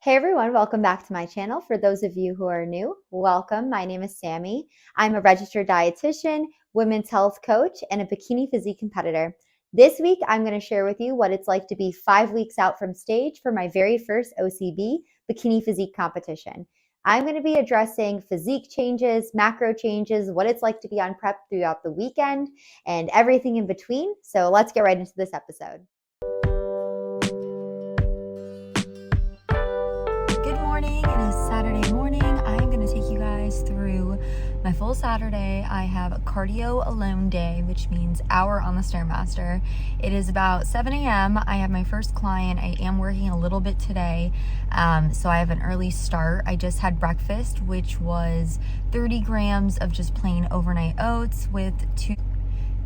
Hey everyone, welcome back to my channel. For those of you who are new, welcome. My name is Sammy. I'm a registered dietitian, women's health coach, and a bikini physique competitor. This week, I'm going to share with you what it's like to be 5 weeks out from stage for my very first OCB bikini physique competition. I'm going to be addressing physique changes, macro changes, what it's like to be on prep throughout the weekend, and everything in between. So let's get right into this episode. It is Saturday morning. I am going to take you guys through my full Saturday. I have a cardio alone day, which means hour on the Stairmaster. It is about 7 a.m. I have my first client. I am working a little bit today, so I have an early start. I just had breakfast, which was 30 grams of just plain overnight oats with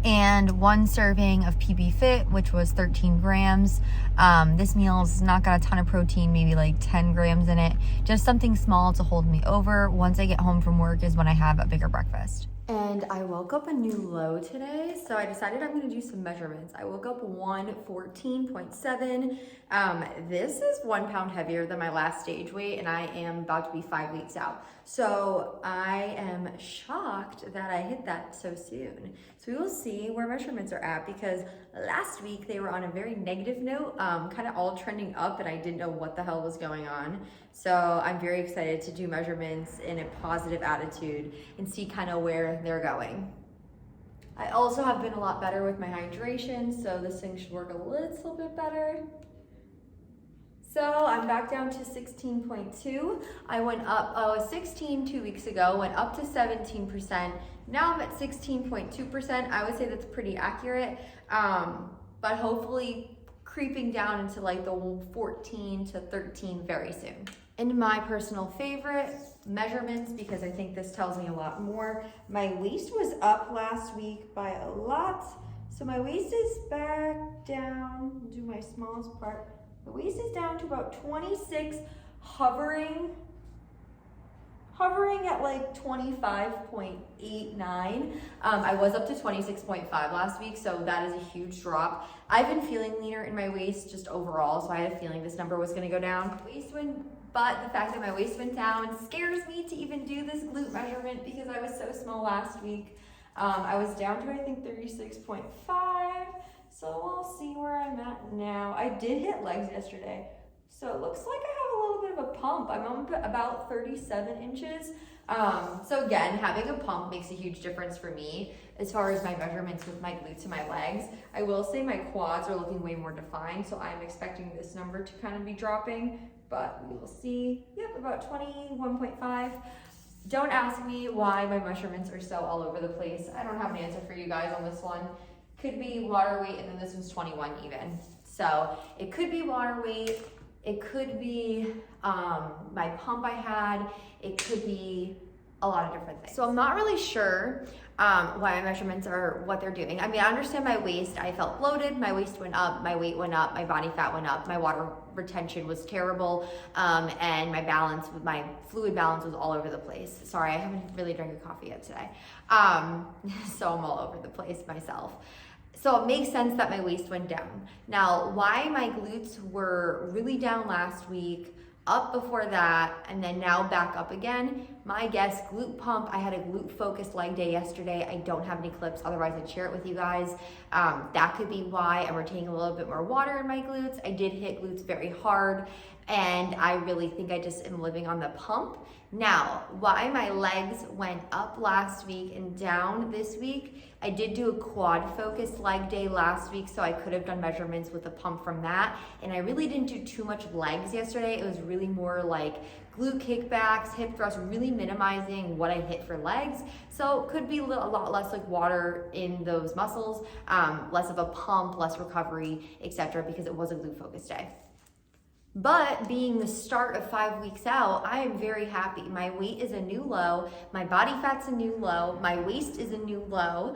1 serving of PB Fit, which was 13 grams. This meal's not got a ton of protein, maybe like 10 grams in it. Just something small to hold me over. Once I get home from work is when I have a bigger breakfast. And I woke up a new low today, so I decided I'm gonna do some measurements. I woke up 114.7. This is 1 pound heavier than my last stage weight, and I am about to be 5 weeks out. So I am shocked that I hit that so soon. So we will see where measurements are at, because last week they were on a very negative note, kind of all trending up, and I didn't know what the hell was going on. So I'm very excited to do measurements in a positive attitude and see kind of where they're going. I also have been a lot better with my hydration, so this thing should work a little bit better. So I'm back down to 16.2. I went up, I was 16 2 weeks ago, went up to 17%. Now I'm at 16.2%. I would say that's pretty accurate, but hopefully creeping down into like the 14 to 13 very soon. And my personal favorite, measurements, because I think this tells me a lot more. My waist was up last week by a lot. So my waist is back down, I'll do my smallest part. The waist is down to about 26, hovering at like 25.89. I was up to 26.5 last week, so that is a huge drop. I've been feeling leaner in my waist just overall, so I had a feeling this number was gonna go down. But the fact that my waist went down scares me to even do this glute measurement because I was so small last week. I was down to, I think, 36.5. So we'll see where I'm at now. I did hit legs yesterday, so it looks like I have a little bit of a pump. I'm up about 37 inches. So again, having a pump makes a huge difference for me as far as my measurements with my glutes and my legs. I will say my quads are looking way more defined, so I'm expecting this number to kind of be dropping, but we will see. Yep, about 21.5. Don't ask me why my measurements are so all over the place. I don't have an answer for you guys on this one. Could be water weight, and then this one's 21 even. So it could be water weight, it could be my pump I had, it could be a lot of different things. So I'm not really sure why my measurements are what they're doing. I mean, I understand my waist, I felt bloated, my waist went up, my weight went up, my body fat went up, my water retention was terrible, and my fluid balance was all over the place. Sorry, I haven't really drank a coffee yet today. So I'm all over the place myself. So it makes sense that my waist went down. Now, why my glutes were really down last week, up before that, and then now back up again, my guess, glute pump. I had a glute focused leg day yesterday. I don't have any clips, otherwise I'd share it with you guys. That could be why I'm retaining a little bit more water in my glutes. I did hit glutes very hard, and I really think I just am living on the pump. Now, why my legs went up last week and down this week, I did do a quad focused leg day last week, so I could have done measurements with a pump from that. And I really didn't do too much legs yesterday. It was really more like glute kickbacks, hip thrusts, really minimizing what I hit for legs. So it could be a lot less like water in those muscles, less of a pump, less recovery, etc., because it was a glute focused day. But being the start of 5 weeks out, I am very happy. My weight is a new low, my body fat's a new low, my waist is a new low.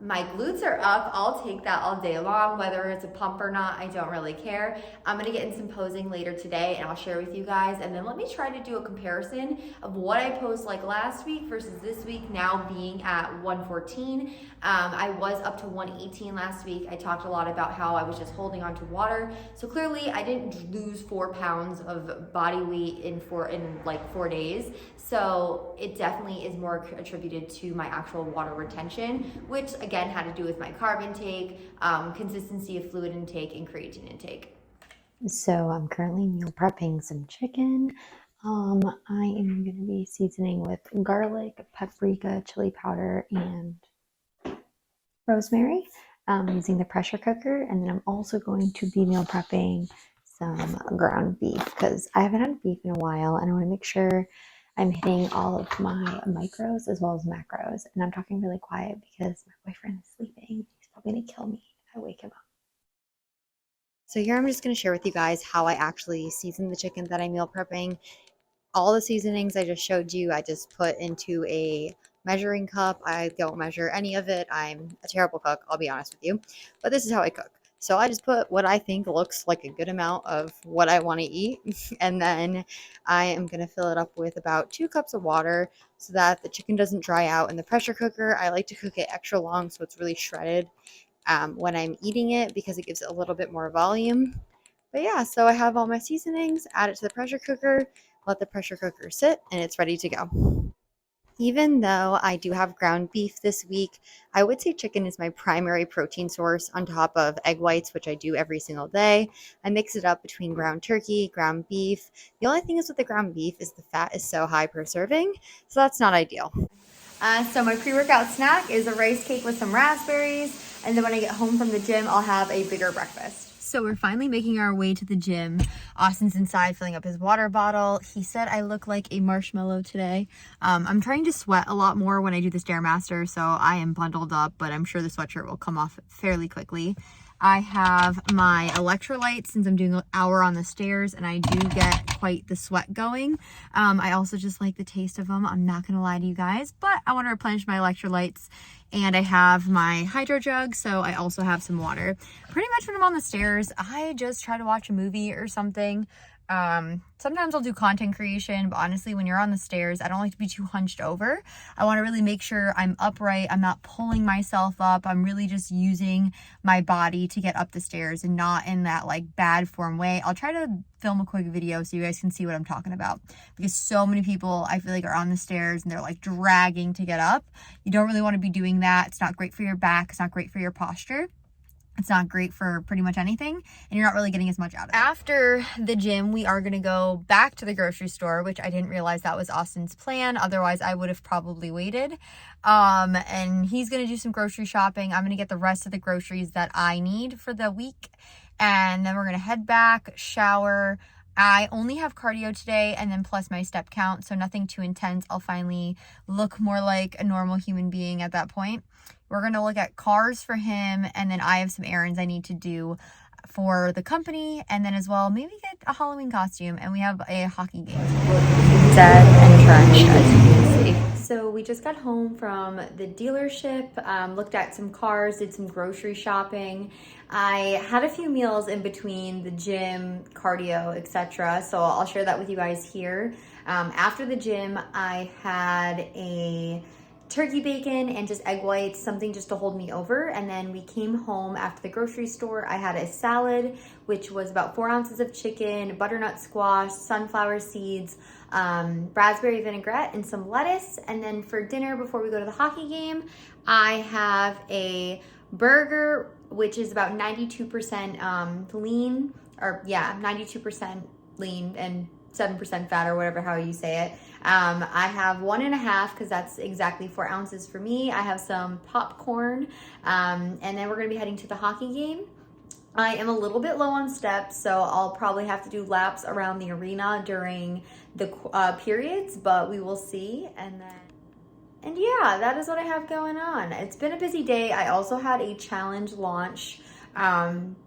My glutes are up. I'll take that all day long, whether it's a pump or not, I don't really care. I'm gonna get in some posing later today and I'll share with you guys. And then let me try to do a comparison of what I posed like last week versus this week, now being at 114. I was up to 118 last week. I talked a lot about how I was just holding on to water. So clearly I didn't lose 4 pounds of body weight in like 4 days. So it definitely is more attributed to my actual water retention, which again had to do with my carb intake, consistency of fluid intake, and creatine intake. So I'm currently meal prepping some chicken. I am going to be seasoning with garlic, paprika, chili powder, and rosemary, using the pressure cooker. And then I'm also going to be meal prepping some ground beef because I haven't had beef in a while and I want to make sure I'm hitting all of my micros as well as macros. And I'm talking really quiet because my boyfriend is sleeping. He's probably going to kill me if I wake him up. So here I'm just going to share with you guys how I actually season the chicken that I'm meal prepping. All the seasonings I just showed you, I just put into a measuring cup. I don't measure any of it. I'm a terrible cook, I'll be honest with you. But this is how I cook. So I just put what I think looks like a good amount of what I want to eat. And then I am going to fill it up with about 2 cups of water so that the chicken doesn't dry out in the pressure cooker. I like to cook it extra long so it's really shredded when I'm eating it because it gives it a little bit more volume. But yeah, so I have all my seasonings, add it to the pressure cooker, let the pressure cooker sit, and it's ready to go. Even though I do have ground beef this week, I would say chicken is my primary protein source on top of egg whites, which I do every single day. I mix it up between ground turkey, ground beef. The only thing is with the ground beef is the fat is so high per serving, so that's not ideal. So my pre-workout snack is a rice cake with some raspberries, and then when I get home from the gym, I'll have a bigger breakfast. So we're finally making our way to the gym. Austin's inside filling up his water bottle. He said I look like a marshmallow today. I'm trying to sweat a lot more when I do the Stairmaster, so I am bundled up, but I'm sure the sweatshirt will come off fairly quickly. I have my electrolytes since I'm doing an hour on the stairs and I do get quite the sweat going. I also just like the taste of them. I'm not going to lie to you guys, but I want to replenish my electrolytes. And I have my hydro jug, so I also have some water. Pretty much when I'm on the stairs, I just try to watch a movie or something. Sometimes I'll do content creation, but honestly, when you're on the stairs, I don't like to be too hunched over. I want to really make sure I'm upright. I'm not pulling myself up. I'm really just using my body to get up the stairs and not in that like bad form way. I'll try to film a quick video so you guys can see what I'm talking about, because so many people I feel like are on the stairs and they're like dragging to get up. You don't really want to be doing that. It's not great for your back. It's not great for your posture. It's not great for pretty much anything, and you're not really getting as much out of it. After the gym, we are going to go back to the grocery store, which I didn't realize that was Austin's plan. Otherwise, I would have probably waited. And he's going to do some grocery shopping. I'm going to get the rest of the groceries that I need for the week. And then we're going to head back, shower. I only have cardio today and then plus my step count, so nothing too intense. I'll finally look more like a normal human being at that point. We're going to look at cars for him, and then I have some errands I need to do for the company, and then as well maybe get a Halloween costume, and we have a hockey game. Dead and drenched, as you can see. So we just got home from the dealership, looked at some cars, did some grocery shopping. I had a few meals in between the gym, cardio, etc. So I'll share that with you guys here. After the gym, I had a turkey bacon and just egg whites, something just to hold me over. And then we came home after the grocery store. I had a salad, which was about 4 ounces of chicken, butternut squash, sunflower seeds, raspberry vinaigrette, and some lettuce. And then for dinner, before we go to the hockey game, I have a burger, which is about 92% lean, or yeah, 92% lean and 7% fat, or whatever, how you say it. I have 1.5 because that's exactly 4 ounces for me. I have some popcorn, and then we're gonna be heading to the hockey game. I am a little bit low on steps, so I'll probably have to do laps around the arena during the periods, but we will see. And yeah, that is what I have going on. It's been a busy day. I also had a challenge launch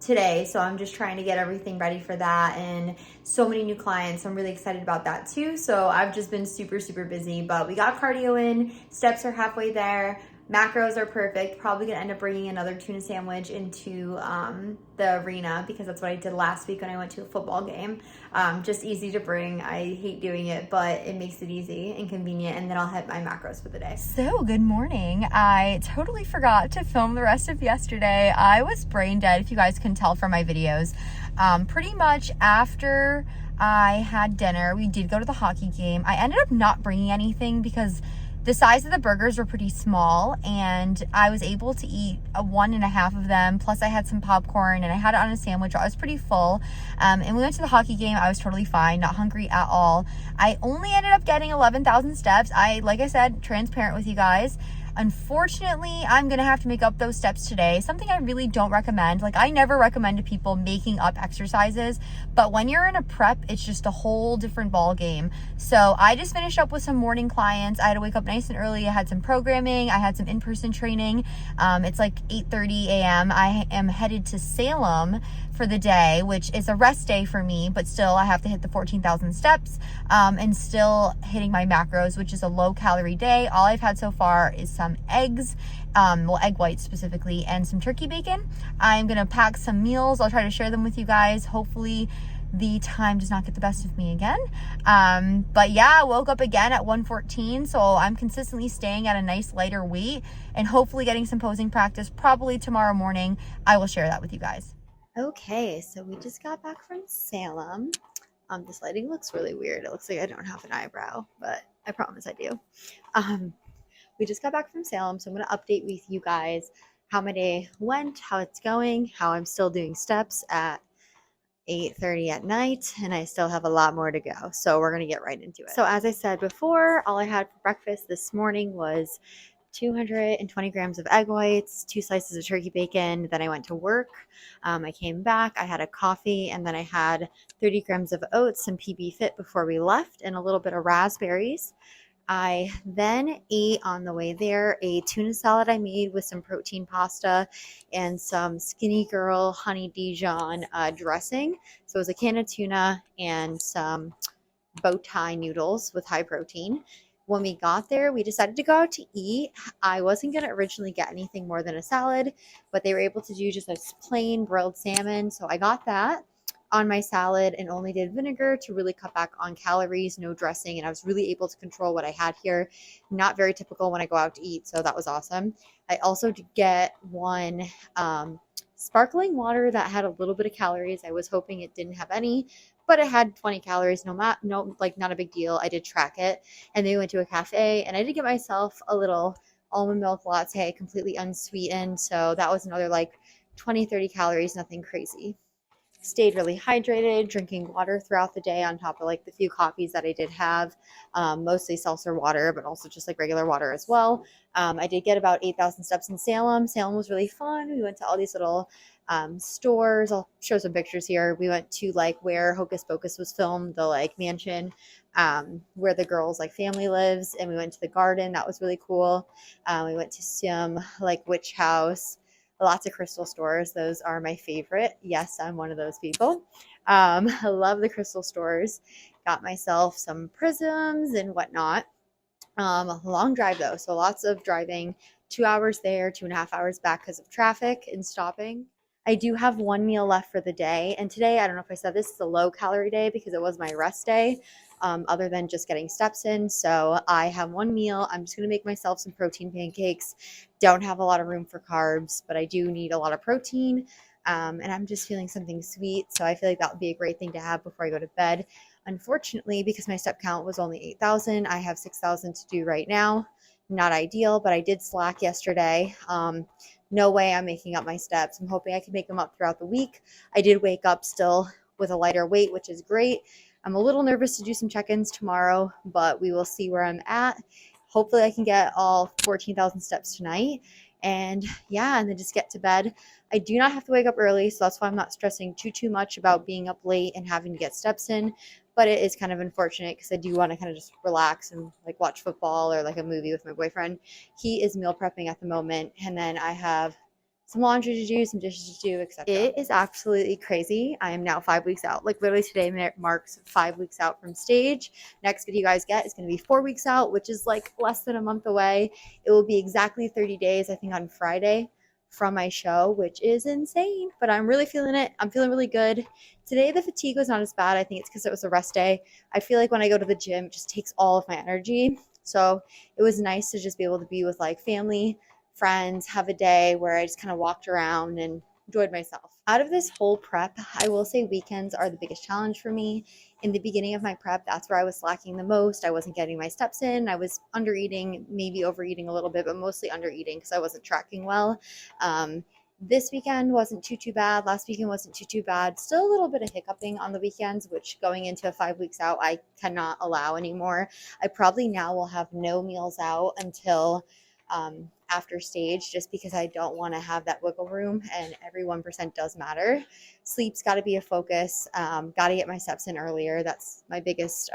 today, so I'm just trying to get everything ready for that, and so many new clients. I'm really excited about that too. So I've just been super busy, but we got cardio in, steps are halfway there. Macros are perfect. Probably gonna end up bringing another tuna sandwich into the arena because that's what I did last week when I went to a football game. Just easy to bring. I hate doing it, but it makes it easy and convenient, and then I'll hit my macros for the day. So, good morning. I totally forgot to film the rest of yesterday. I was brain dead, if you guys can tell from my videos. Pretty much after I had dinner, we did go to the hockey game. I ended up not bringing anything because the size of the burgers were pretty small, and I was able to eat one and a half of them. Plus I had some popcorn and I had it on a sandwich. I was pretty full. And we went to the hockey game. I was totally fine, not hungry at all. I only ended up getting 11,000 steps. Like I said, transparent with you guys. Unfortunately, I'm gonna have to make up those steps today. Something I really don't recommend. Like, I never recommend to people making up exercises, but when you're in a prep, it's just a whole different ball game. So I just finished up with some morning clients. I had to wake up nice and early. I had some programming. I had some in-person training. It's like 8:30 a.m. I am headed to Salem for the day, which is a rest day for me, but still I have to hit the 14,000 steps and still hitting my macros, which is a low calorie day. All I've had so far is some eggs, well, egg whites specifically, and some turkey bacon. I'm gonna pack some meals. I'll try to share them with you guys. Hopefully the time does not get the best of me again. But yeah, I woke up again at 1:14, so I'm consistently staying at a nice lighter weight and hopefully getting some posing practice probably tomorrow morning. I will share that with you guys. Okay, so we just got back from Salem. This lighting looks really weird. It looks like I don't have an eyebrow, but I promise I do. We just got back from Salem, so I'm going to update with you guys how my day went, how it's going, how I'm still doing steps at 8:30 at night, and I still have a lot more to go. So we're going to get right into it. So as I said before, all I had for breakfast this morning was 220 grams of egg whites, 2 slices of turkey bacon. Then I went to work. I came back. I had a coffee, and then I had 30 grams of oats, some PB Fit before we left, and a little bit of raspberries. I then ate on the way there a tuna salad I made with some protein pasta and some Skinny Girl honey Dijon dressing. So it was a can of tuna and some bow tie noodles with high protein. When we got there, we decided to go out to eat. I wasn't going to originally get anything more than a salad, but they were able to do just a plain grilled salmon. So I got that on my salad and only did vinegar to really cut back on calories, no dressing. And I was really able to control what I had here. Not very typical when I go out to eat. So that was awesome. I also did get one sparkling water that had a little bit of calories. I was hoping it didn't have any, but it had 20 calories. Like not a big deal. I did track it, and then we went to a cafe, and I did get myself a little almond milk latte, completely unsweetened. So that was another like 20, 30 calories, nothing crazy. Stayed really hydrated, drinking water throughout the day on top of like the few coffees that I did have, mostly seltzer water, but also just like regular water as well. I did get about 8,000 steps in Salem. Salem was really fun. We went to all these little stores. I'll show some pictures here. We went to like where Hocus Pocus was filmed, the like mansion where the girls like family lives, and we went to the garden. That was really cool. We went to some like witch house. Lots of crystal stores. Those are my favorite. Yes, I'm one of those people. I love the crystal stores. Got myself some prisms and whatnot. Long drive though, so lots of driving. 2 hours there, 2.5 hours back because of traffic and stopping. I do have one meal left for the day, and today, I don't know if I said this, is a low calorie day because it was my rest day, other than just getting steps in. So I have one meal. I'm just going to make myself some protein pancakes. Don't have a lot of room for carbs, but I do need a lot of protein, and I'm just feeling something sweet. So I feel like that would be a great thing to have before I go to bed. Unfortunately, because my step count was only 8,000, I have 6,000 to do right now. Not ideal, but I did slack yesterday. No way I'm making up my steps. I'm hoping I can make them up throughout the week. I did wake up still with a lighter weight, which is great. I'm a little nervous to do some check-ins tomorrow, but we will see where I'm at. Hopefully I can get all 14,000 steps tonight. And yeah, and then just get to bed. I do not have to wake up early, so that's why I'm not stressing too much about being up late and having to get steps in. But it is kind of unfortunate because I do want to kind of just relax and like watch football or like a movie with my boyfriend. He is meal prepping at the moment, and then I have some laundry to do, some dishes to do, etc. It is absolutely crazy. I am now 5 weeks out. Like literally today marks 5 weeks out from stage. Next video you guys get is going to be 4 weeks out, which is like less than a month away. It will be exactly 30 days, I think, on Friday from my show, which is insane, but I'm really feeling it. I'm feeling really good. Today the fatigue was not as bad. I think it's because it was a rest day. I feel like when I go to the gym, it just takes all of my energy. So it was nice to just be able to be with like family, friends, have a day where I just kind of walked around and enjoyed myself. Out of this whole prep, I will say weekends are the biggest challenge for me. In the beginning of my prep, that's where I was slacking the most. I wasn't getting my steps in. I was under eating, maybe overeating a little bit, but mostly under eating because I wasn't tracking well. This weekend wasn't too bad. Last weekend wasn't too bad. Still a little bit of hiccuping on the weekends, which going into 5 weeks out, I cannot allow anymore. I probably now will have no meals out until after stage, just because I don't want to have that wiggle room, and every 1% does matter. Sleep's got to be a focus. Got to get my steps in earlier. That's my biggest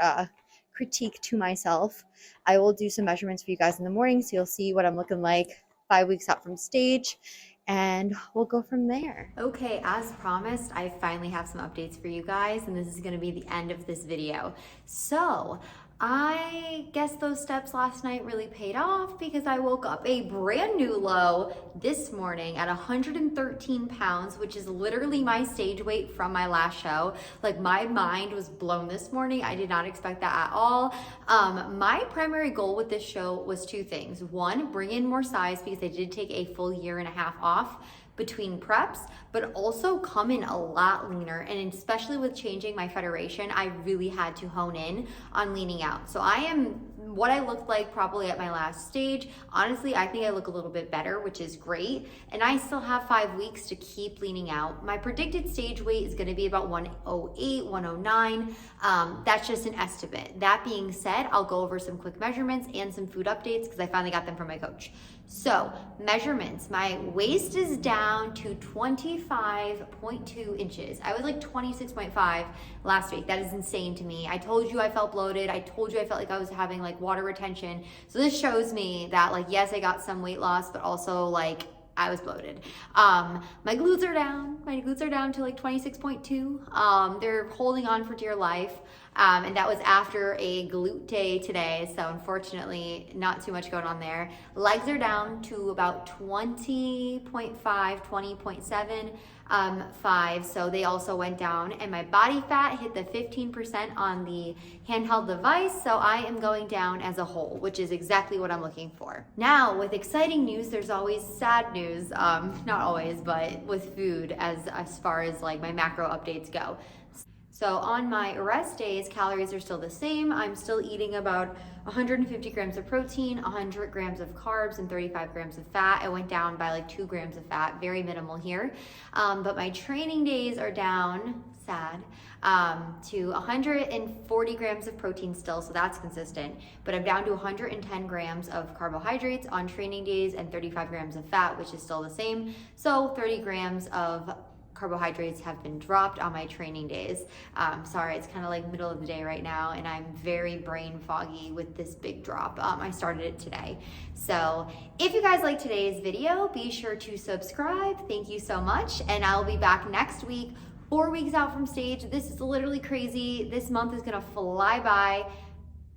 critique to myself. I will do some measurements for you guys in the morning, so you'll see what I'm looking like 5 weeks out from stage, and we'll go from there. Okay, as promised, I finally have some updates for you guys, and this is going to be the end of this video. So I guess those steps last night really paid off, because I woke up a brand new low this morning at 113 pounds, which is literally my stage weight from my last show. Like, my mind was blown this morning. I did not expect that at all. My primary goal with this show was two things. One, bring in more size, because I did take a full year and a half off between preps, but also come in a lot leaner. And especially with changing my federation, I really had to hone in on leaning out. So I am what I looked like probably at my last stage. Honestly, I think I look a little bit better, which is great. And I still have 5 weeks to keep leaning out. My predicted stage weight is gonna be about 108, 109. That's just an estimate. That being said, I'll go over some quick measurements and some food updates, because I finally got them from my coach. So measurements, my waist is down to 25.2 inches. I was like 26.5 last week. That is insane to me. I told you I felt bloated. I told you I felt like I was having like water retention. So this shows me that, like, yes, I got some weight loss, but also like I was bloated. My glutes are down. My glutes are down to like 26.2. They're holding on for dear life. And that was after a glute day today. So unfortunately, not too much going on there. Legs are down to about 20.5, 20.7. 5, so they also went down, and my body fat hit the 15% on the handheld device, so I am going down as a whole, which is exactly what I'm looking for. Now, with exciting news, there's always sad news, not always, but with food as far as like my macro updates go. So on my rest days, calories are still the same. I'm still eating about 150 grams of protein, 100 grams of carbs, and 35 grams of fat. I went down by like 2 grams of fat, very minimal here. But my training days are down, sad, to 140 grams of protein still, so that's consistent. But I'm down to 110 grams of carbohydrates on training days and 35 grams of fat, which is still the same. So 30 grams of carbohydrates have been dropped on my training days. Sorry, it's kind of like middle of the day right now, and I'm very brain foggy with this big drop. I started it today. So if you guys like today's video, be sure to subscribe. Thank you so much, and I'll be back next week, 4 weeks out from stage. This is literally crazy. This month is gonna fly by,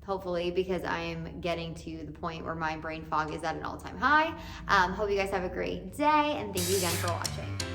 hopefully, because I am getting to the point where my brain fog is at an all-time high. Hope you guys have a great day, and thank you again for watching.